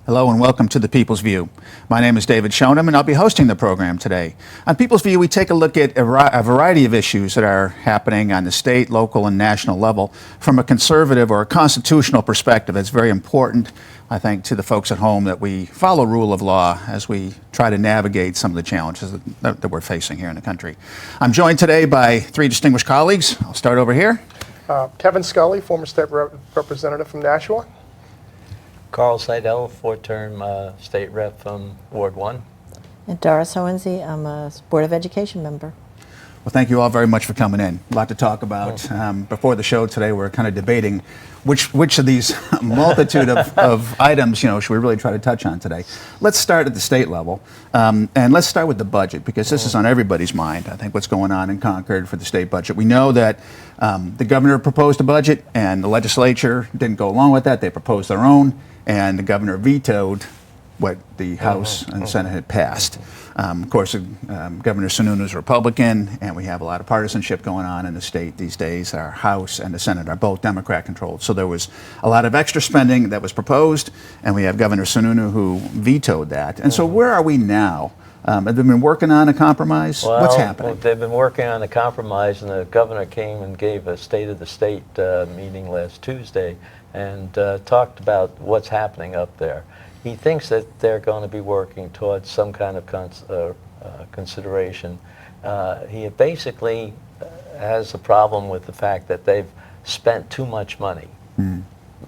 Hello and welcome to the People's View. My name is David Shonem and I'll be hosting the program today. On People's View, we take a look at a variety of issues that are happening on the state, local, and national level from a conservative or a constitutional perspective. It's very important, I think, to the folks at home that we follow rule of law as we try to navigate some of the challenges that we're facing here in the country. I'm joined today by three distinguished colleagues. I'll start over here. Kevin Scully, former state representative from Nashua. Carl Seidel, four-term state rep from Ward 1. And Doris Hohensee, I'm a Board of Education member. Well, thank you all very much for coming in. A lot to talk about. Before the show today, we're kind of debating which of these multitude of items, should we really try to touch on today. Let's start at the state level, and let's start with the budget, because this is on everybody's mind, I think, what's going on in Concord for the state budget. We know that the governor proposed a budget, and the legislature didn't go along with that. They proposed their own, and the governor vetoed what the House and Senate had passed. Of course, Governor Sununu is a Republican, and we have a lot of partisanship going on in the state these days. Our House and the Senate are both Democrat-controlled. So there was a lot of extra spending that was proposed, and we have Governor Sununu who vetoed that. And so where are we now? Have they been working on a compromise? Well, what's happening? They've been working on a compromise, and the governor came and gave a State of the State meeting last Tuesday and talked about what's happening up there. He thinks that they're going to be working towards some kind of consideration. He basically has a problem with the fact that they've spent too much money,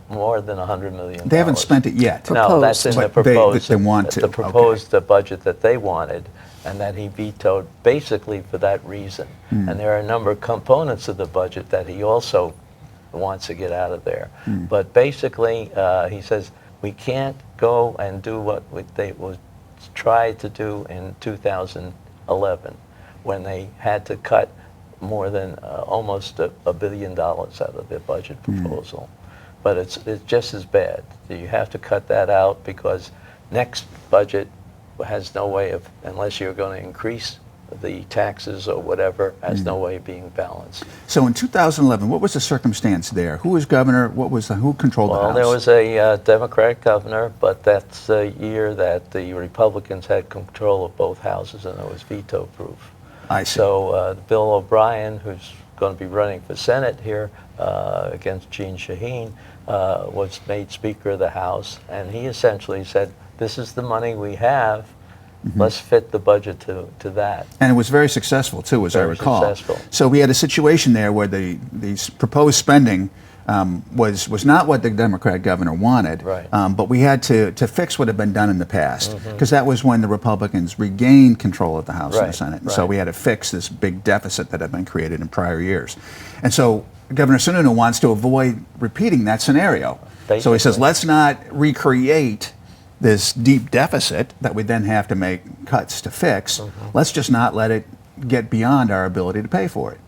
more than $100 million. They haven't spent it yet. No, that's in the proposed, they want to. the proposed budget that they wanted, and that he vetoed basically for that reason. And there are a number of components of the budget that he also wants to get out of there. But basically, he says, we can't go and do what they tried to do in 2011, when they had to cut more than almost $1 billion out of their budget proposal. But it's just as bad. You have to cut that out, because next budget has no way of, unless you're going to increase the taxes or whatever, has no way of being balanced. So in 2011, what was the circumstance there? Who was governor? Who controlled the House? Well, there was a Democratic governor, but that's the year that the Republicans had control of both houses, and it was veto-proof. I see. So Bill O'Brien, who's going to be running for Senate here against Jeanne Shaheen, was made Speaker of the House, and he essentially said, this is the money we have, let's fit the budget to that. And it was very successful, too, as I recall. Successful. So we had a situation there where the proposed spending was not what the Democrat governor wanted, Right. But we had to fix what had been done in the past, because that was when the Republicans regained control of the House and the Senate. And so we had to fix this big deficit that had been created in prior years. And so Governor Sununu wants to avoid repeating that scenario. Basically. So he says, let's not recreate this deep deficit that we then have to make cuts to fix. Let's just not let it get beyond our ability to pay for it.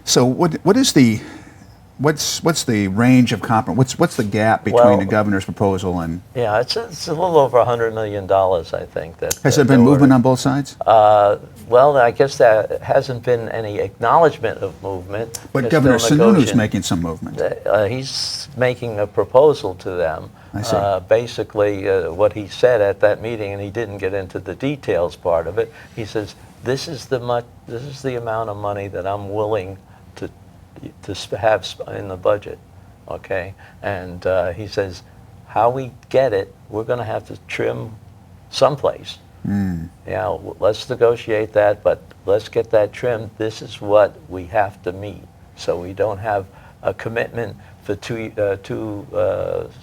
So what's the range of compromise? What's the gap between the governor's proposal and? Yeah, it's a little over $100 million, I think. Has there been movement on both sides? Well, I guess there hasn't been any acknowledgement of movement. But Governor Sununu's making some movement. He's making a proposal to them. I see. Basically, what he said at that meeting, and he didn't get into the details part of it, he says, this is the amount of money that I'm willing to have in the budget, okay? And he says, how we get it, we're going to have to trim someplace. Yeah, let's negotiate that, but let's get that trimmed. This is what we have to meet, so we don't have a commitment for two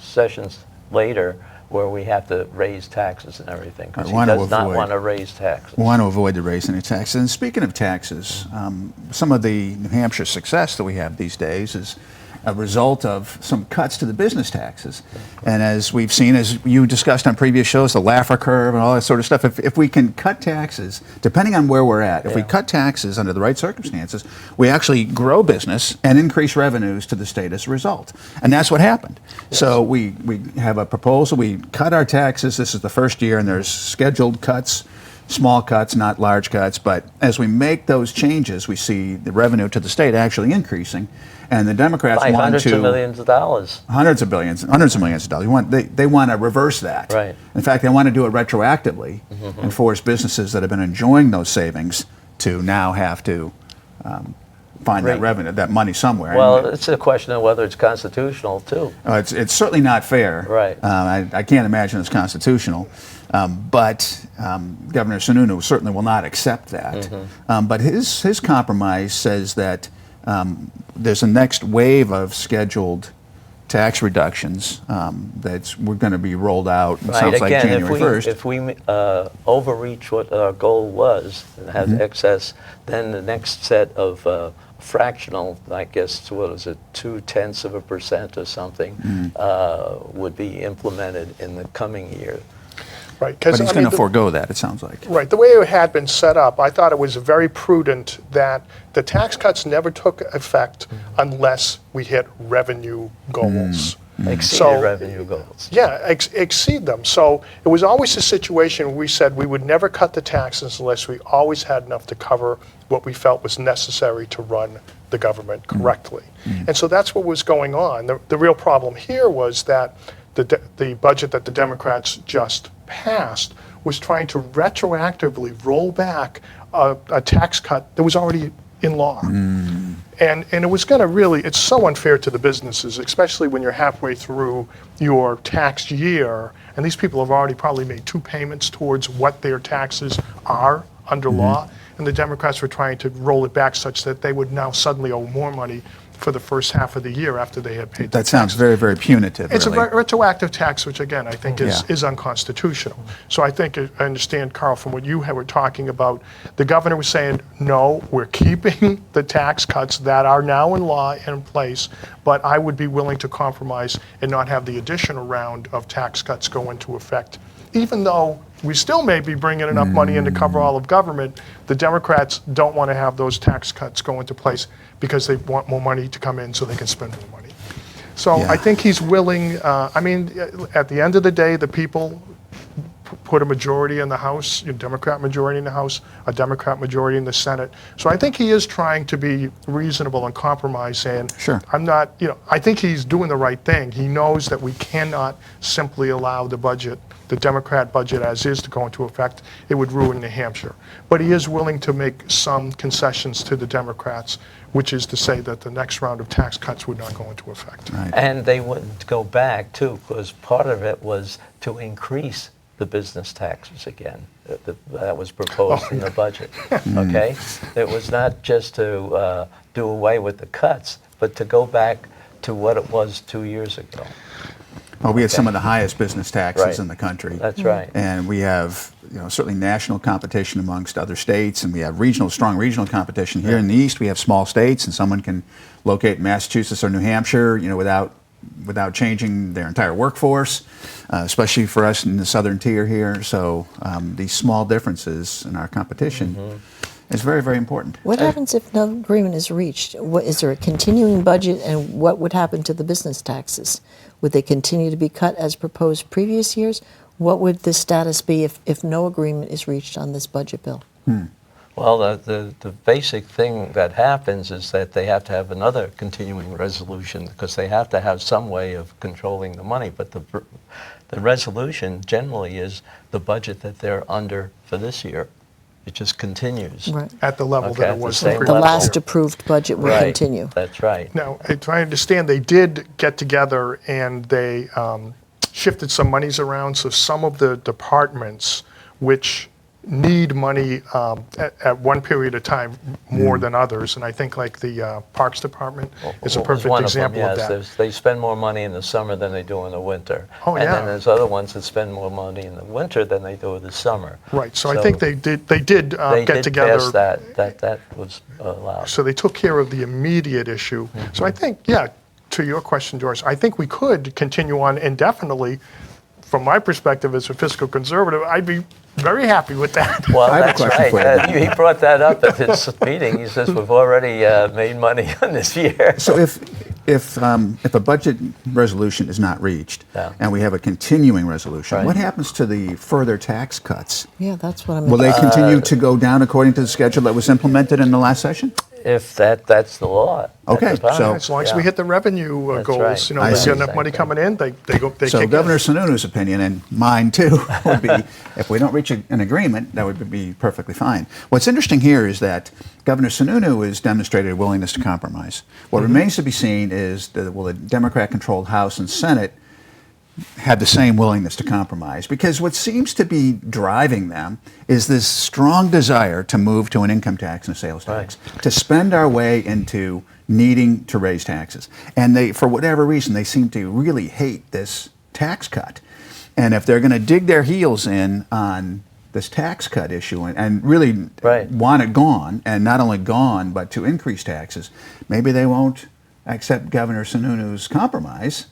sessions later where we have to raise taxes and everything, because he does not want to raise taxes. We want to avoid the raising of taxes. And speaking of taxes, some of the New Hampshire success that we have these days is a result of some cuts to the business taxes. And as we've seen, as you discussed on previous shows, the Laffer curve and all that sort of stuff, if we can cut taxes, depending on where we're at, if we cut taxes under the right circumstances, we actually grow business and increase revenues to the state as a result. And that's what happened. Yes. So we have a proposal, we cut our taxes, this is the first year, and there's scheduled cuts small cuts, not large cuts. But as we make those changes, we see the revenue to the state actually increasing, and the Democrats By want hundreds to of millions of dollars. hundreds of millions of dollars. They want to reverse that. Right. In fact, they want to do it retroactively and force businesses that have been enjoying those savings to now have to find that Right. revenue, that money somewhere. Well, And, it's a question of whether it's constitutional, too. it's certainly not fair. Right. I can't imagine it's constitutional. But Governor Sununu certainly will not accept that. But his compromise says that there's a next wave of scheduled tax reductions we're going to be rolled out. It sounds like Again, January 1st. if we overreach what our goal was and have Mm-hmm. excess, then the next set of fractional, I guess, what is it, 0.2% or something, would be implemented in the coming year. Right, But because he's going to forego that, it sounds like. Right, the way it had been set up, I thought it was very prudent that the tax cuts never took effect unless we hit revenue goals. Exceeded So- revenue goals. Yeah, exceed them. So it was always a situation where we said we would never cut the taxes unless we always had enough to cover what we felt was necessary to run the government correctly. And so that's what was going on. The real problem here was that the budget that the Democrats just passed was trying to retroactively roll back a tax cut that was already in law. And it was going to really, it's so unfair to the businesses, especially when you're halfway through your tax year, and these people have already probably made 2 payments towards what their taxes are under law, and the Democrats were trying to roll it back such that they would now suddenly owe more money for the first half of the year after they had paid their That sounds taxes. very, very punitive, It's really. a retroactive tax, which again, I think Yeah. is unconstitutional. So I think, I understand, Carl, from what you were talking about, the governor was saying, no, we're keeping the tax cuts that are now in law in place, but I would be willing to compromise and not have the additional round of tax cuts go into effect. Even though we still may be bringing enough money in to cover all of government, the Democrats don't want to have those tax cuts go into place because they want more money to come in so they can spend more money. So Yeah. I think he's willing, I mean, at the end of the day, the people put a majority in the House, a Democrat majority in the House, a Democrat majority in the Senate. So I think he is trying to be reasonable and compromise, saying, Sure. I'm not, I think he's doing the right thing. He knows that we cannot simply allow the budget, the Democrat budget as is, to go into effect. It would ruin New Hampshire. But he is willing to make some concessions to the Democrats, which is to say that the next round of tax cuts would not go into effect. Right. And they wouldn't go back, too, because part of it was to increase the business taxes again. That was proposed in the budget, okay? It was not just to do away with the cuts, but to go back to what it was 2 years ago. Well, we have some of the highest business taxes Right. in the country. That's right. And we have, certainly national competition amongst other states, and we have strong regional competition. Here in the East, we have small states, and someone can locate in Massachusetts or New Hampshire, without changing their entire workforce, especially for us in the southern tier here. So these small differences in our competition is very, very important. What happens if no agreement is reached? Is there a continuing budget, and what would happen to the business taxes? Would they continue to be cut as proposed previous years? What would the status be if no agreement is reached on this budget bill? Well, the basic thing that happens is that they have to have another continuing resolution because they have to have some way of controlling the money. But the resolution generally is the budget that they're under for this year. It just continues. Right. At the level Okay, that at it the was same the The previous level. last year. approved budget will Right. continue. That's right. Now, if I understand, they did get together and they shifted some monies around. So some of the departments which need money at one period of time more than others, and I think like the Parks Department is a Was perfect one example of of them, that. yes. They spend more money in the summer than they do in the winter. Oh, And yeah. then there's other ones that spend more money in the winter than they do in the summer. Right, so I think they did They get did together. pass that was allowed. So they took care of the immediate issue. So I think, yeah, to your question, George, I think we could continue on indefinitely. From my perspective as a fiscal conservative, I'd be very happy with that. Well, I have a that's question right. for you. He brought that up at his meeting. He says, we've already made money on this year. So if a budget resolution is not reached, Yeah. and we have a continuing resolution, Right. what happens to the further tax cuts? Yeah, that's what I'm. Will they continue to go down according to the schedule that was implemented in the last session? If that's the law. at Okay, the time. so- As long as we Yeah. hit the revenue That's goals, right. you know, I there's see. enough money coming in, they So kick in. Governor Sununu's opinion, and mine too, would be if we don't reach an agreement, that would be perfectly fine. What's interesting here is that Governor Sununu has demonstrated a willingness to compromise. What remains to be seen is will the Democrat-controlled House and Senate have the same willingness to compromise? Because what seems to be driving them is this strong desire to move to an income tax and a sales tax, to spend our way into needing to raise taxes. And they, for whatever reason, they seem to really hate this tax cut. And if they're going to dig their heels in on this tax cut issue and really Right. want it gone, and not only gone, but to increase taxes, maybe they won't accept Governor Sununu's compromise.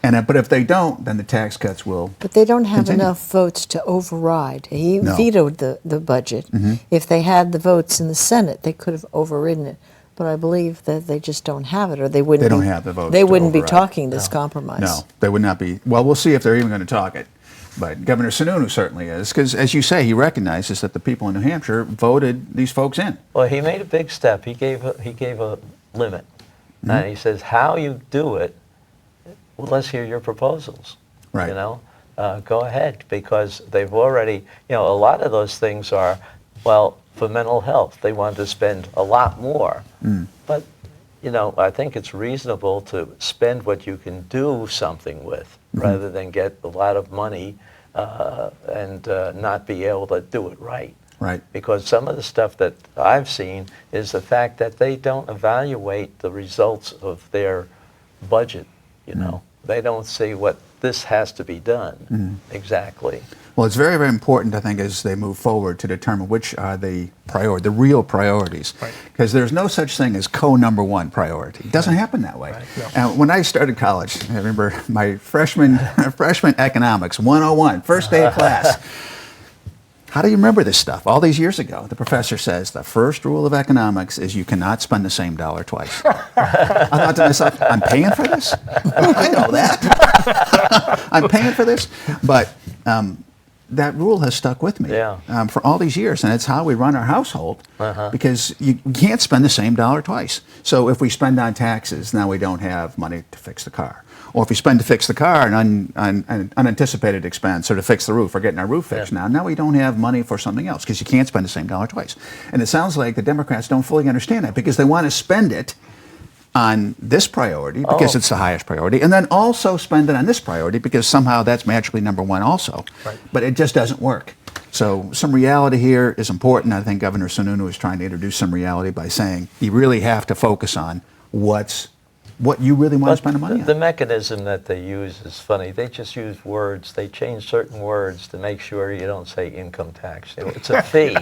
But if they don't, then the tax cuts will. But they don't have continue. enough votes to override. He No. vetoed the budget. If they had the votes in the Senate, they could have overridden it. But I believe that they just don't have it, or they wouldn't. They don't be- have the votes They to wouldn't be override. talking this compromise. No, they would not be. Well, we'll see if they're even going to talk it. But Governor Sununu certainly is, because as you say, he recognizes that the people in New Hampshire voted these folks in. Well, he made a big step. He gave a limit. And he says, how you do it, well, let's hear your proposals. Right. You know, go ahead, because they've already, a lot of those things are, well, for mental health, they want to spend a lot more. But, I think it's reasonable to spend what you can do something with, rather than get a lot of money and not be able to do it right. Right. Because some of the stuff that I've seen is the fact that they don't evaluate the results of their budget, They don't see what this has to be done exactly. Well, it's very, very important, I think, as they move forward to determine which are the real priorities. Right. Because there's no such thing as co-number one priority. It doesn't happen that way. No. And when I started college, I remember my freshman economics 101, first day of class. How do you remember this stuff? All these years ago, the professor says the first rule of economics is you cannot spend the same dollar twice. I thought to myself, I'm paying for this? I know that. I'm paying for this? But that rule has stuck with me for all these years, and it's how we run our household, because you can't spend the same dollar twice. So if we spend on taxes, now we don't have money to fix the car. Or if we spend to fix the car, an unanticipated expense, or to fix the roof, or getting our roof fixed now we don't have money for something else, because you can't spend the same dollar twice. And it sounds like the Democrats don't fully understand that, because they want to spend it on this priority because it's the highest priority, and then also spend it on this priority because somehow that's magically number one also. Right. But it just doesn't work. So some reality here is important. I think Governor Sununu is trying to introduce some reality by saying you really have to focus on what you really want to spend the money The on. mechanism that they use is funny. They just use words. They change certain words to make sure you don't say income tax. It's a fee.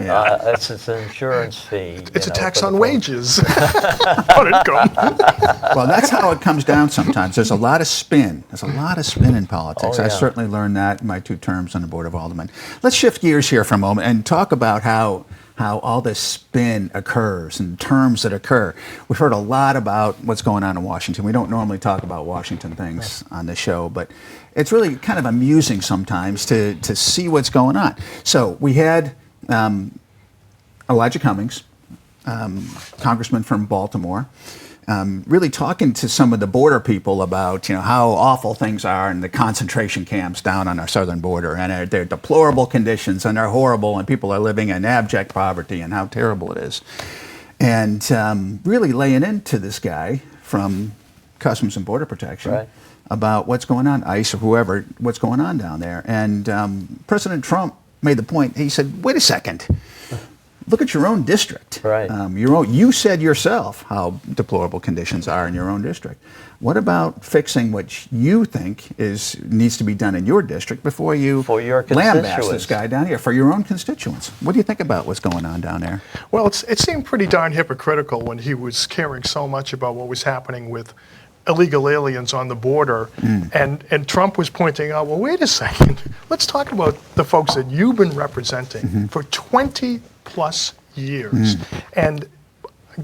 It's an insurance fee. It's a tax for the on folks. wages. Let it go. Well, that's how it comes down sometimes. There's a lot of spin. There's a lot of spin in politics. Oh, I yeah. certainly learned that in my 2 terms on the Board of Aldermen. Let's shift gears here for a moment and talk about how all this spin occurs and terms that occur. We've heard a lot about what's going on in Washington. We don't normally talk about Washington things on this show, but it's really kind of amusing sometimes to see what's going on. So we had Elijah Cummings, congressman from Baltimore, really talking to some of the border people about how awful things are in the concentration camps down on our southern border, and their deplorable conditions, and they're horrible, and people are living in abject poverty, and how terrible it is. And really laying into this guy from Customs and Border Protection about what's going on, ICE or whoever, what's going on down there. And President Trump made the point. He said, wait a second. Look at your own district. Right. You said yourself how deplorable conditions are in your own district. What about fixing what you think needs to be done in your district before you For your lambast constituents. this guy down here for your own constituents? What do you think about what's going on down there? Well, it seemed pretty darn hypocritical when he was caring so much about what was happening with illegal aliens on the border, and Trump was pointing out, well, wait a second, let's talk about the folks that you've been representing for 20 plus years. And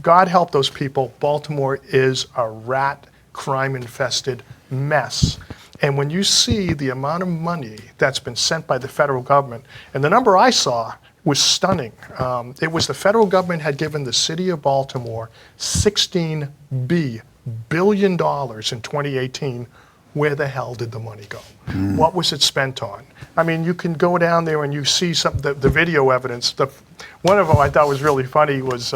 God help those people. Baltimore is a rat crime-infested mess. And when you see the amount of money that's been sent by the federal government, and the number I saw was stunning. It was the federal government had given the city of Baltimore $16 billion in 2018. Where the hell did the money go? What was it spent on? I mean, you can go down there and you see some the video evidence. One of them I thought was really funny was,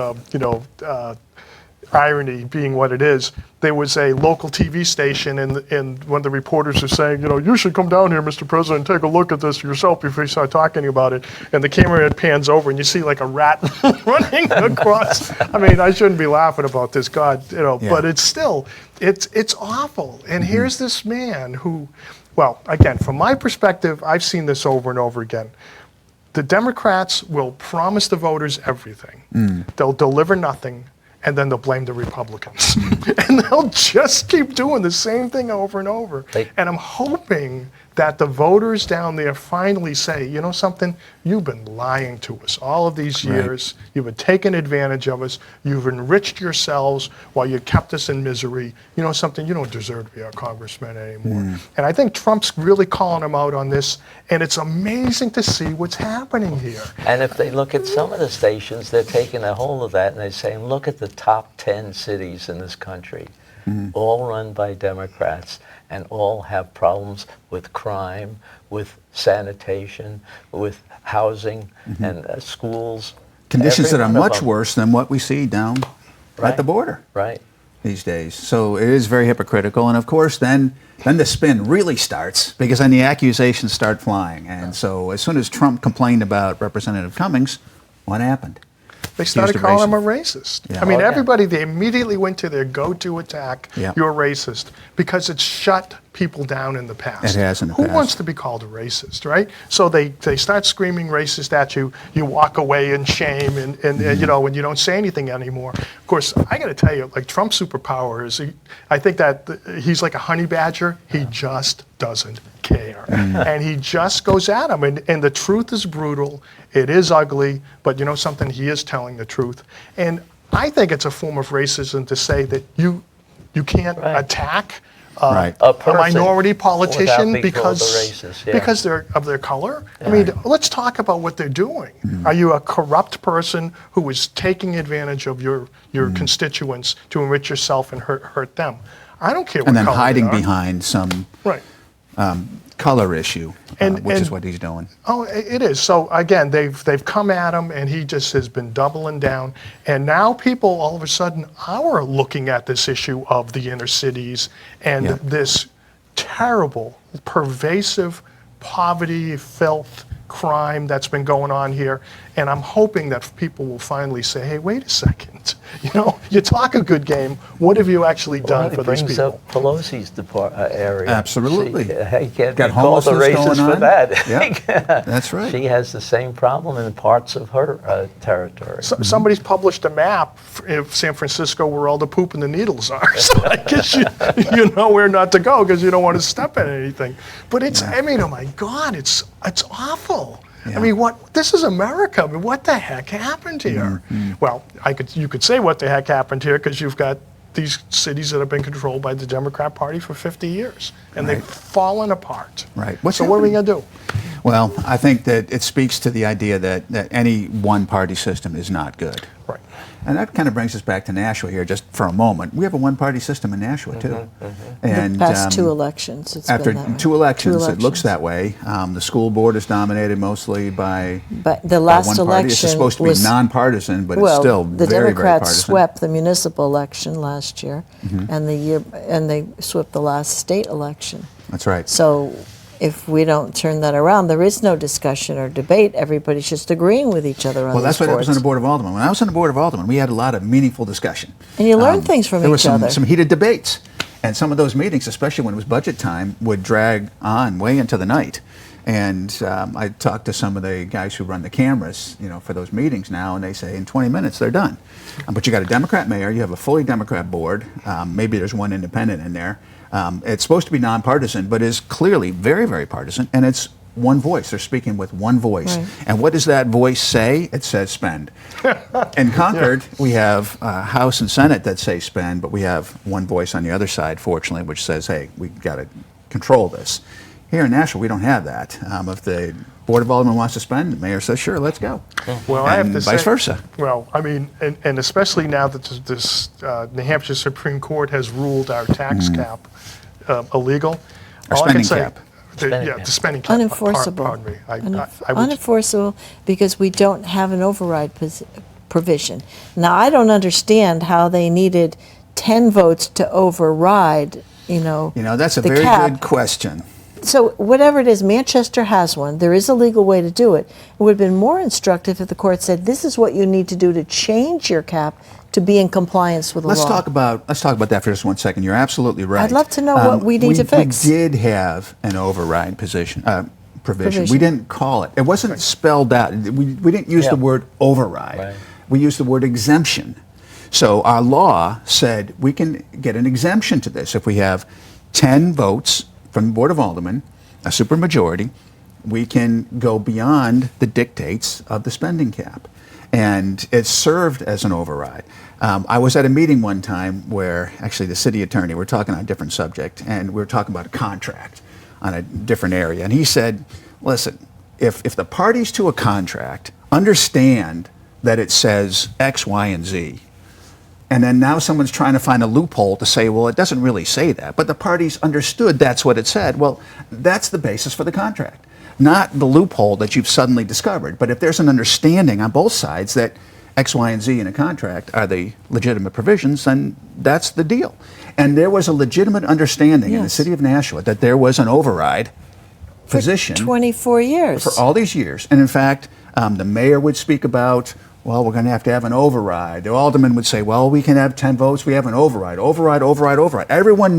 irony being what it is. There was a local TV station, and one of the reporters was saying, you should come down here, Mr. President, and take a look at this yourself before you start talking about it. And the camera pans over, and you see like a rat running across. I mean, I shouldn't be laughing about this, God, but it's still, it's awful. And here's this man who, well, again, from my perspective, I've seen this over and over again. The Democrats will promise the voters everything. They'll deliver nothing. And then they'll blame the Republicans. And they'll just keep doing the same thing over and over. And I'm hoping that the voters down there finally say, you know something, you've been lying to us all of these years. Right. You've been taking advantage of us. You've enriched yourselves while you kept us in misery. You know something, you don't deserve to be our congressman anymore. And I think Trump's really calling them out on this. And it's amazing to see what's happening here. And if they look at some of the stations, they're taking a hold of that and they're saying, look at the top 10 cities in this country, all run by Democrats and all have problems with crime, with sanitation, with housing and schools. Conditions that are much worse than what we see down at the border these days. So it is very hypocritical. And of course, then the spin really starts because then the accusations start flying. And so as soon as Trump complained about Representative Cummings, what happened? They started calling him a racist. Yeah. I mean, everybody, they immediately went to their go-to attack, you're racist, because it's shut people down in the past. It has in the past. Who wants to be called a racist, right? So they start screaming racist at you, you walk away in shame, and and you don't say anything anymore. Of course, I got to tell you, like Trump's superpower is, I think that he's like a honey badger, he just doesn't care. And he just goes at him, and the truth is brutal, it is ugly, but you know something, he is telling the truth. And I think it's a form of racism to say that you can't attack a minority politician because they're of their color. I mean, let's talk about what they're doing. Are you a corrupt person who is taking advantage of your constituents to enrich yourself and hurt them? I don't care what color. And then hiding behind some color issue, which is what he's doing. Oh, it is. So again, they've come at him, and he just has been doubling down. And now people all of a sudden are looking at this issue of the inner cities and this terrible, pervasive poverty, filth, crime that's been going on here. And I'm hoping that people will finally say, hey, wait a second. You talk a good game. What have you actually done for these people? Up Pelosi's area. Absolutely. He can't Got be called a racist for that. Yep. That's right. She has the same problem in parts of her territory. Somebody's published a map of San Francisco where all the poop and the needles are. So I guess you know where not to go because you don't want to step in anything. But it's, I mean, oh my God, it's awful. I mean, this is America. I mean, what the heck happened here? Well, you could say what the heck happened here because you've got these cities that have been controlled by the Democrat Party for 50 years, and they've fallen apart. Right. So what are we going to do? Well, I think that it speaks to the idea that any one-party system is not good. Right. And that kind of brings us back to Nashua here just for a moment. We have a one-party system in Nashua, too. And the past two elections, it's after been that way. two elections, it looks that way. The school board is dominated mostly by the last one party. election It's supposed to be nonpartisan, but it's still the very, Democrats very partisan. swept the municipal election last year, and they swept the last state election. That's right. So if we don't turn that around, there is no discussion or debate. Everybody's just agreeing with each other on Well, that's these what I was on the boards. Board of Aldermen. When I was on the Board of Aldermen, we had a lot of meaningful discussion. And you learn things from there each other. There was some heated debates. And some of those meetings, especially when it was budget time, would drag on way into the night. And I talked to some of the guys who run the cameras, for those meetings now, and they say in 20 minutes they're done. But you got a Democrat mayor, you have a fully Democrat board, maybe there's one independent in there. It's supposed to be nonpartisan, but is clearly very, very partisan, and it's one voice. They're speaking with one voice. Right. And what does that voice say? It says spend. In Concord, we have House and Senate that say spend, but we have one voice on the other side, fortunately, which says, hey, we got to control this. Here in Nashville, we don't have that. If the Board of Aldermen wants to spend, the mayor says, sure, let's go. Well, I have And to vice say, versa. Well, I mean, and especially now that this New Hampshire Supreme Court has ruled our tax cap illegal. Our all I can spending say- cap. Spending Yeah, cap. the spending cap. Unenforceable. Pardon me. I would- Unenforceable because we don't have an override provision. Now, I don't understand how they needed 10 votes to override, That's a the very cap. good question. So whatever it is, Manchester has one. There is a legal way to do it. It would have been more instructive if the court said, this is what you need to do to change your cap to be in compliance with the Let's law. talk about that for just 1 second. You're absolutely right. I'd love to know what we need to fix. We did have an override provision. Provision. We didn't call it. It wasn't spelled out. We didn't use Yeah. the word override. Right. We used the word exemption. So our law said we can get an exemption to this if we have 10 votes from the Board of Aldermen, a supermajority. We can go beyond the dictates of the spending cap. And it served as an override. I was at a meeting one time where actually the city attorney, we're talking on a different subject, and we were talking about a contract on a different area. And he said, listen, if the parties to a contract understand that it says X, Y, and Z, and then now someone's trying to find a loophole to say, well, it doesn't really say that, but the parties understood that's what it said, well, that's the basis for the contract. Not the loophole that you've suddenly discovered. But if there's an understanding on both sides that X, Y, and Z in a contract are the legitimate provisions, then that's the deal. And there was a legitimate understanding in the Yes. city of Nashua that there was an override position 24 years. for all these years. And in fact, the mayor would speak about, well, we're going to have an override. The alderman would say, well, we can have 10 votes, we have an override. Override. Everyone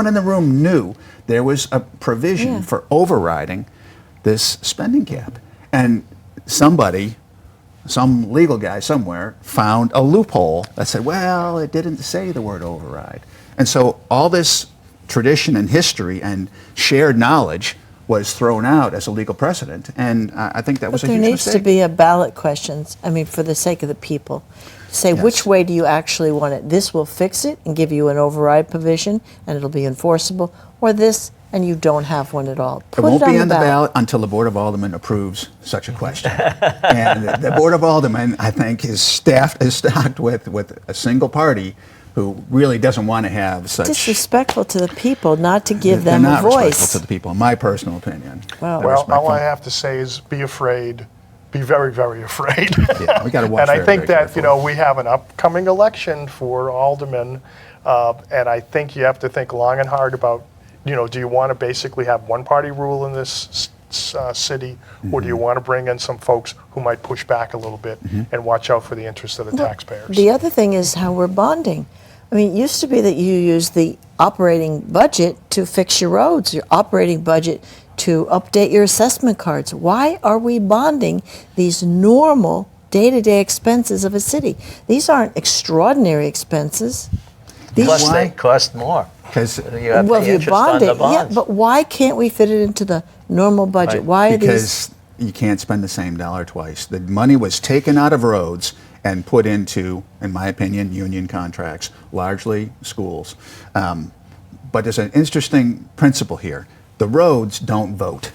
in the room knew there was a provision Yeah. for overriding this spending cap. And somebody, some legal guy somewhere, found a loophole that said, well, it didn't say the word override. And so all this tradition and history and shared knowledge was thrown out as a legal precedent. And I think that was But a there huge needs mistake. to be a ballot questions, for the sake of the people. Say, Yes. which way do you actually want it? This will fix it and give you an override provision, and it'll be enforceable, or this, and you don't have one at all. It Put won't it on be the on the ballot. ballot until the Board of Aldermen approves such a question. And the Board of Aldermen, I think, is stocked with a single party who really doesn't want to have such. Disrespectful to the people not to give They're them a not voice. respectful to the people, in my personal opinion. Well, They're Well, all respectful. I have to say is be afraid, be very, very afraid. Yeah, we got to watch And I very, think very that, carefully. we have an upcoming election for aldermen, and I think you have to think long and hard about, do you want to basically have one-party rule in this city, or do you want to bring in some folks who might push back a little bit and watch out for the interests of the taxpayers? the other thing is how we're bonding. It used to be that you use the operating budget to fix your roads, your operating budget to update your assessment cards. Why are we bonding these normal day-to-day expenses of a city? These aren't extraordinary expenses. Plus, Why? they cost more. 'Cause- You have Well, the if you interest bond on the it, yeah, bonds. but why can't we fit it into the normal budget? Right. Why are these? Because you can't spend the same dollar twice. The money was taken out of roads and put into, in my opinion, union contracts, largely schools. But there's an interesting principle here. The roads don't vote.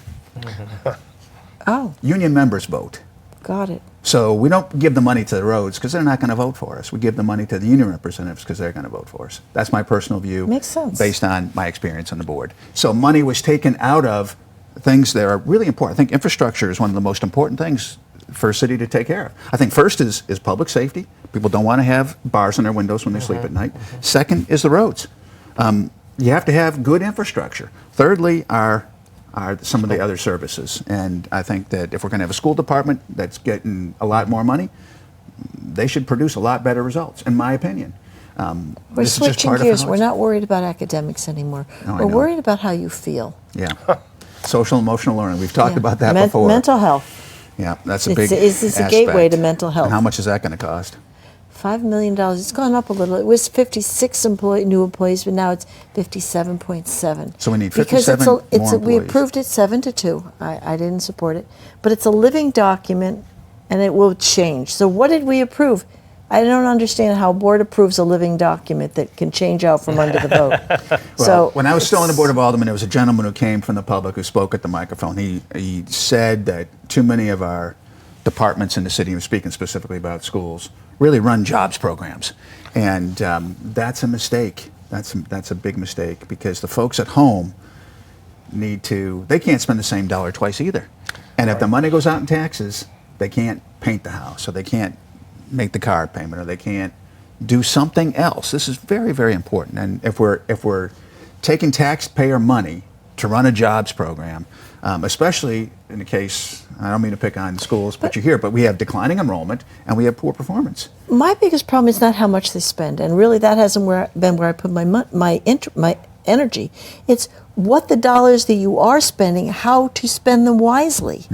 Oh, Union members vote. got it. So we don't give the money to the roads because they're not going to vote for us. We give the money to the union representatives because they're going to vote for us. That's my personal view. Makes sense. Based on my experience on the board. So money was taken out of things that are really important. I think infrastructure is one of the most important things for a city to take care of. I think first is public safety. People don't want to have bars on their windows when they sleep at night. Second is the roads. You have to have good infrastructure. Thirdly are some of the other services. And I think that if we're going to have a school department that's getting a lot more money, they should produce a lot better results, in my opinion. We're This is just switching part of gears. how We're it's- not worried about academics anymore. No, I We're know. worried about how you feel. Yeah. Social emotional learning. We've talked Yeah. about that Men- before. Mental health. Yeah, that's a It's big a gateway aspect. to mental health. And how much is that going to cost? $5 million. It's gone up a little. It was 56 new employees, but now it's 57.7. So we need Because 57 more we employees. approved it 7-2. I didn't support it, but it's a living document, and it will change. So what did we approve? I don't understand how a board approves a living document that can change out from under the vote. Well, when I was still on the Board of Aldermen, there was a gentleman who came from the public who spoke at the microphone. He said that too many of our departments in the city, he was speaking specifically about schools, really run jobs programs. And that's a mistake. That's a big mistake, because the folks at home they can't spend the same dollar twice either. And if the money goes out in taxes, they can't paint the house, or they can't make the car payment, or they can't do something else. This is very, very important. And if we're taking taxpayer money to run a jobs program, especially in the case, I don't mean to pick on schools, but you're here, but we have declining enrollment and we have poor performance. My biggest problem is not how much they spend, and really that hasn't been where I put my energy. It's what the dollars that you are spending, how to spend them wisely.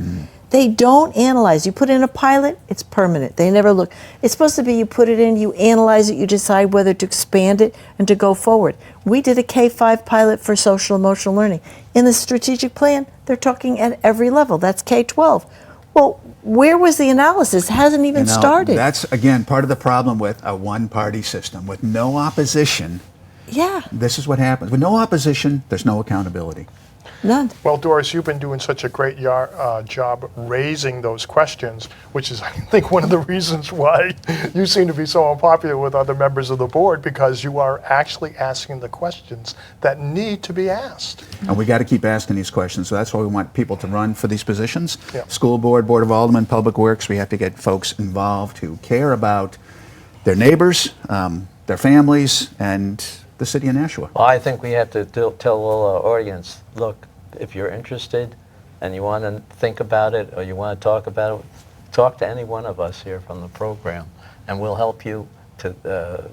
They don't analyze. You put in a pilot, it's permanent. They never look. It's supposed to be you put it in, you analyze it, you decide whether to expand it and to go forward. We did a K-5 pilot for social emotional learning. In the strategic plan, they're talking at every level. That's K-12. Well, where was the analysis? It hasn't even started. That's, again, part of the problem with a one-party system. With no opposition, Yeah, this is what happens. With no opposition, there's no accountability. none. Well, Doris, you've been doing such a great job raising those questions, which is, I think, one of the reasons why you seem to be so unpopular with other members of the board, because you are actually asking the questions that need to be asked. And we got to keep asking these questions. So that's why we want people to run for these positions. Yeah. School board, Board of Aldermen, Public Works. We have to get folks involved who care about their neighbors, their families, and the city of Nashua. Well, I think we have to tell all our audience, look, if you're interested and you want to think about it or you want to talk about it, talk to any one of us here from the program, and we'll help you to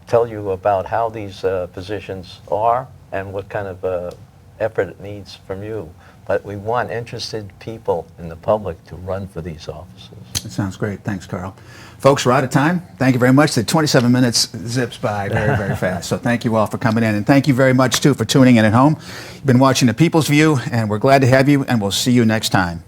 tell you about how these positions are and what kind of effort it needs from you. But we want interested people in the public to run for these offices. That sounds great. Thanks, Carl. Folks, we're out of time. Thank you very much. The 27 minutes zips by very, very fast. So thank you all for coming in. And thank you very much, too, for tuning in at home. You've been watching The People's View, and we're glad to have you, and we'll see you next time.